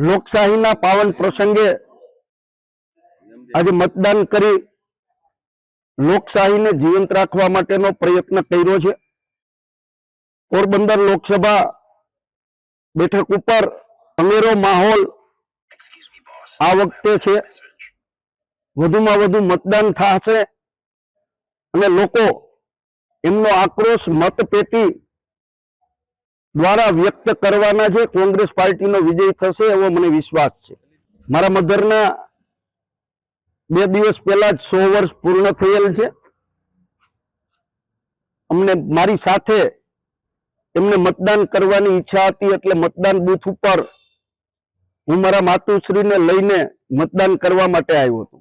લોકશાહીના પાવન પ્રસંગે આજે મતદાન કરી લોકશાહીને જીવંત રાખવા માટેનો પ્રયત્ન કર્યો છે। પોરબંદર લોકસભા બેઠક ઉપર અનેરો માહોલ આ વખતે છે। વધુમાં વધુ મતદાન થશે અને લોકો એમનો આક્રોશ મતપેટી દ્વારા વ્યક્ત કરવાના છે। કોંગ્રેસ પાર્ટીનો વિજય થશે એવો મને વિશ્વાસ છે। મારા મધરના 2 દિવસ પહેલા જ 100 વર્ષ પૂર્ણ થયેલ છે। અમને મારી સાથે એમને મતદાન કરવાની ઈચ્છા હતી એટલે મતદાન બૂથ ઉપર હું મારા માતુશ્રીને લઈને મતદાન કરવા માટે આવ્યો હતો।